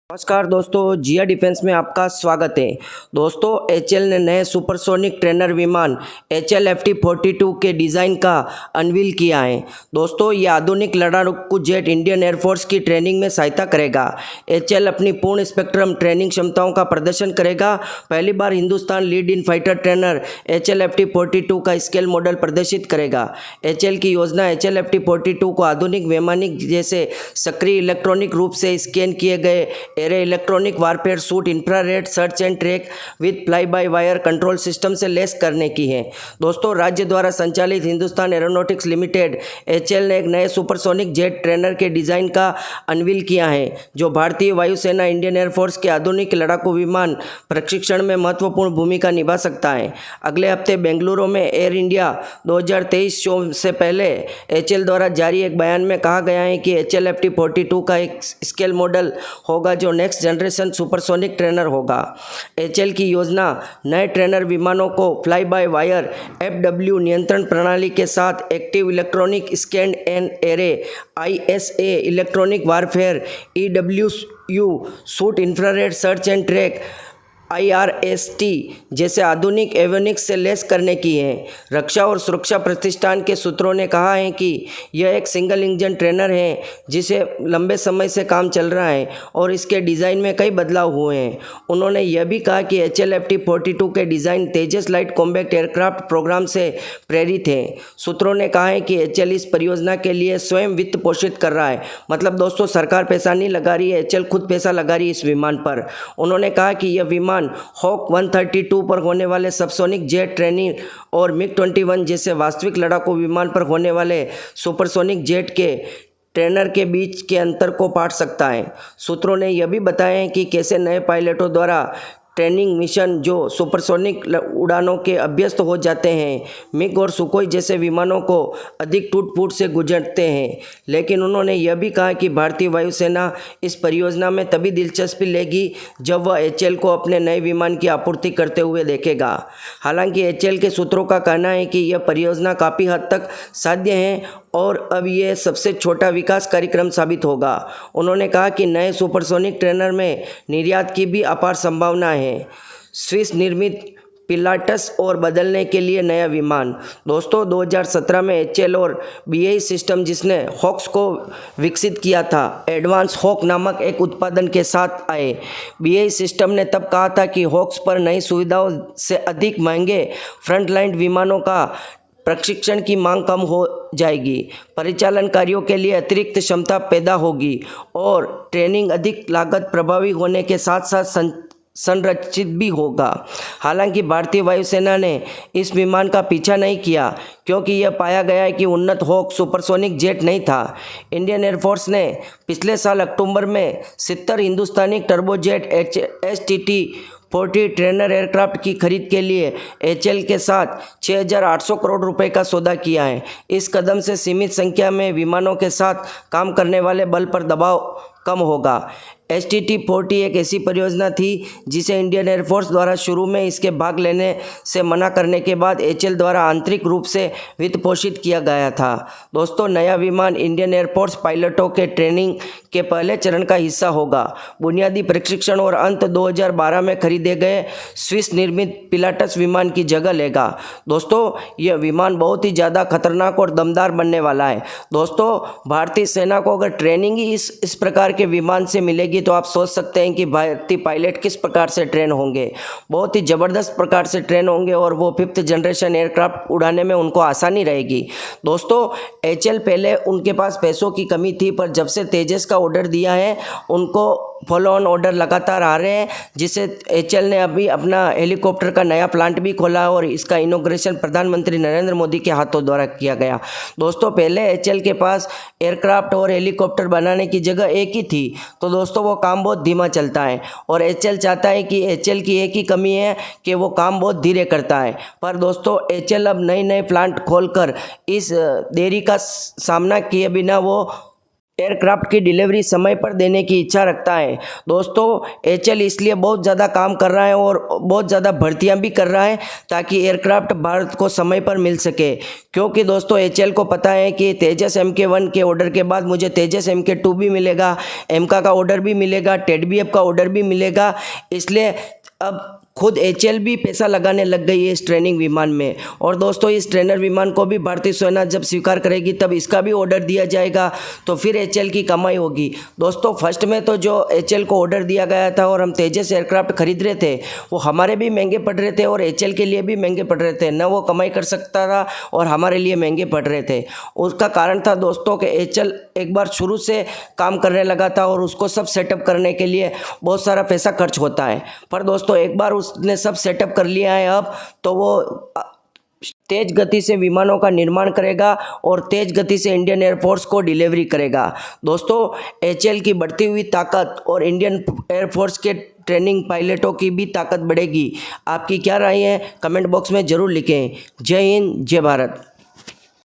नमस्कार दोस्तों, जिया डिफेंस में आपका स्वागत है। दोस्तों, एचएल ने नए सुपरसोनिक ट्रेनर विमान HLFT-42 के डिज़ाइन का अनवील किया है। दोस्तों, ये आधुनिक लड़ाकू जेट इंडियन एयरफोर्स की ट्रेनिंग में सहायता करेगा। एचएल अपनी पूर्ण स्पेक्ट्रम ट्रेनिंग क्षमताओं का प्रदर्शन करेगा। पहली बार Hindustan lead in fighter trainer HLFT-42 का स्केल मॉडल प्रदर्शित करेगा। एचएल की योजना HLFT-42 को आधुनिक वैमानिक जैसे सक्रिय इलेक्ट्रॉनिक रूप से स्कैन किए गए array electronic warfare suit infrared search and track with fly by wire control system से लेस करने की है। दोस्तों, राज्य द्वारा संचालित हिंदुस्तान एरोनॉटिक्स लिमिटेड एचएल ने एक नए सुपरसोनिक जेट ट्रेनर के डिज़ाइन का अनवील किया है, जो भारतीय वायुसेना इंडियन एयरफोर्स के आधुनिक लड़ाकू विमान प्रशिक्षण में महत्वपूर्ण भूमिका निभा सकता है। अगले हफ्ते बेंगलुरु में एयर इंडिया 2023 शो से पहले एचएल द्वारा जारी एक बयान में कहा गया है कि HLFT-42 का एक स्केल मॉडल होगा जो नेक्स्ट जनरेशन सुपरसोनिक ट्रेनर होगा। एचएल की योजना नए ट्रेनर विमानों को फ्लाई बाय वायर FW नियंत्रण प्रणाली के साथ active electronic scan and array ISA electronic warfare EWU suit infrared search and track IRST जैसे आधुनिक एवियोनिक्स से लेस करने की है। रक्षा और सुरक्षा प्रतिष्ठान के सूत्रों ने कहा है कि यह एक सिंगल इंजन ट्रेनर है जिसे लंबे समय से काम चल रहा है और इसके डिज़ाइन में कई बदलाव हुए हैं। उन्होंने यह भी कहा कि HLFT-42 के डिज़ाइन तेजस लाइट कॉम्बैक्ट एयरक्राफ्ट प्रोग्राम से प्रेरित है। सूत्रों ने कहा है कि एचएल इस परियोजना के लिए स्वयं वित्त पोषित कर रहा है। मतलब दोस्तों, सरकार पैसा नहीं लगा रही है, एचएल खुद पैसा लगा रही है इस विमान पर। उन्होंने कहा कि यह विमान हॉक 132 पर होने वाले सबसोनिक जेट ट्रेनिंग और MiG-21 जैसे वास्तविक लड़ाकू विमान पर होने वाले सुपरसोनिक जेट के ट्रेनर के बीच के अंतर को पाट सकता है। सूत्रों ने यह भी बताया है कि कैसे नए पायलटों द्वारा ट्रेनिंग मिशन जो सुपरसोनिक उड़ानों के अभ्यस्त हो जाते हैं, मिग और सुकोई जैसे विमानों को अधिक टूट फूट से गुजरते हैं। लेकिन उन्होंने यह भी कहा कि भारतीय वायुसेना इस परियोजना में तभी दिलचस्पी लेगी जब वह एचएल को अपने नए विमान की आपूर्ति करते हुए देखेगा। हालांकि एचएल के सूत्रों का कहना है कि यह परियोजना काफ़ी हद तक साध्य है और अब यह सबसे छोटा विकास कार्यक्रम साबित होगा। उन्होंने कहा कि नए सुपरसोनिक ट्रेनर में निर्यात की भी अपार संभावना है। स्विस निर्मित पिलाटस और बदलने के लिए नया विमान। दोस्तों, 2017 में एचएल और BAE सिस्टम जिसने हॉक्स को विकसित किया था, एडवांस हॉक नामक एक उत्पादन के साथ आए। BAE सिस्टम ने तब कहा था कि हॉक्स पर नई सुविधाओं से अधिक महंगे फ्रंटलाइन विमानों का प्रशिक्षण की मांग कम हो जाएगी, परिचालन कार्यों के लिए अतिरिक्त क्षमता पैदा होगी और ट्रेनिंग अधिक लागत प्रभावी होने के साथ साथ संरचित भी होगा। हालांकि भारतीय वायुसेना ने इस विमान का पीछा नहीं किया क्योंकि यह पाया गया है कि उन्नत हॉक सुपरसोनिक जेट नहीं था। इंडियन एयरफोर्स ने पिछले साल अक्टूबर में 70 हिंदुस्तानी टर्बोजेट HTT-40 ट्रेनर एयरक्राफ्ट की खरीद के लिए एचएल के साथ 6,800 करोड़ रुपए का सौदा किया है। इस कदम से सीमित संख्या में विमानों के साथ काम करने वाले बल पर दबाव कम होगा। HTT-40 एक ऐसी परियोजना थी जिसे इंडियन एयरफोर्स द्वारा शुरू में इसके भाग लेने से मना करने के बाद एचएल द्वारा आंतरिक रूप से वित्त पोषित किया गया था। दोस्तों, नया विमान इंडियन एयरफोर्स पायलटों के ट्रेनिंग के पहले चरण का हिस्सा होगा। बुनियादी प्रशिक्षण और अंत 2012 में खरीदे गए स्विस निर्मित पिलाटस विमान की जगह लेगा। दोस्तों, यह विमान बहुत ही ज़्यादा खतरनाक और दमदार बनने वाला है। दोस्तों, भारतीय सेना को अगर ट्रेनिंग ही इस प्रकार के विमान से मिलेगी तो आप सोच सकते हैं कि भारतीय पायलट किस प्रकार से ट्रेन होंगे। बहुत ही ज़बरदस्त प्रकार से ट्रेन होंगे और वो 5th जनरेशन एयरक्राफ्ट उड़ाने में उनको आसानी रहेगी। दोस्तों, एचएल पहले उनके पास पैसों की कमी थी, पर जब से तेजस का ऑर्डर दिया है उनको फॉलो ऑन ऑर्डर लगातार आ रहे हैं, जिससे एचएल ने अभी अपना हेलीकॉप्टर का नया प्लांट भी खोला और इसका इनॉग्रेशन प्रधानमंत्री नरेंद्र मोदी के हाथों द्वारा किया गया। दोस्तों, पहले एचएल के पास एयरक्राफ्ट और हेलीकॉप्टर बनाने की जगह एक ही थी, तो दोस्तों वो काम बहुत धीमा चलता है और एचएल चाहता है कि एचएल की एक ही कमी है कि वो काम बहुत धीरे करता है। पर दोस्तों, एचएल अब नए नए प्लांट खोलकर इस देरी का सामना किए बिना वो एयरक्राफ्ट की डिलीवरी समय पर देने की इच्छा रखता है। दोस्तों एचएल इसलिए बहुत ज़्यादा काम कर रहा है और बहुत ज़्यादा भर्तियां भी कर रहा है ताकि एयरक्राफ्ट भारत को समय पर मिल सके, क्योंकि दोस्तों एचएल को पता है कि तेजस MK1 के ऑर्डर के बाद मुझे तेजस MK2 भी मिलेगा, एमका का ऑर्डर भी मिलेगा, टेडबीएफ का ऑर्डर भी मिलेगा। इसलिए अब खुद एचएल भी पैसा लगाने लग गई है इस ट्रेनिंग विमान में। और दोस्तों इस ट्रेनर विमान को भी भारतीय सेना जब स्वीकार करेगी तब इसका भी ऑर्डर दिया जाएगा, तो फिर एचएल की कमाई होगी। दोस्तों फर्स्ट में तो जो एचएल को ऑर्डर दिया गया था और हम तेजस एयरक्राफ्ट खरीद रहे थे वो हमारे भी महंगे पड़ रहे थे और एचएल के लिए भी महंगे पड़ रहे थे, न वो कमाई कर सकता था और हमारे लिए महंगे पड़ रहे थे। उसका कारण था दोस्तों कि एचएल एक बार शुरू से काम करने लगा था और उसको सब सेटअप करने के लिए बहुत सारा पैसा खर्च होता है। पर दोस्तों एक बार उसने सब सेटअप कर लिया है अब तो वो तेज गति से विमानों का निर्माण करेगा और तेज गति से इंडियन एयरफोर्स को डिलीवरी करेगा। दोस्तों एचएल की बढ़ती हुई ताकत और इंडियन एयरफोर्स के ट्रेनिंग पायलटों की भी ताकत बढ़ेगी। आपकी क्या राय है कमेंट बॉक्स में ज़रूर लिखें। जय हिंद, जय भारत।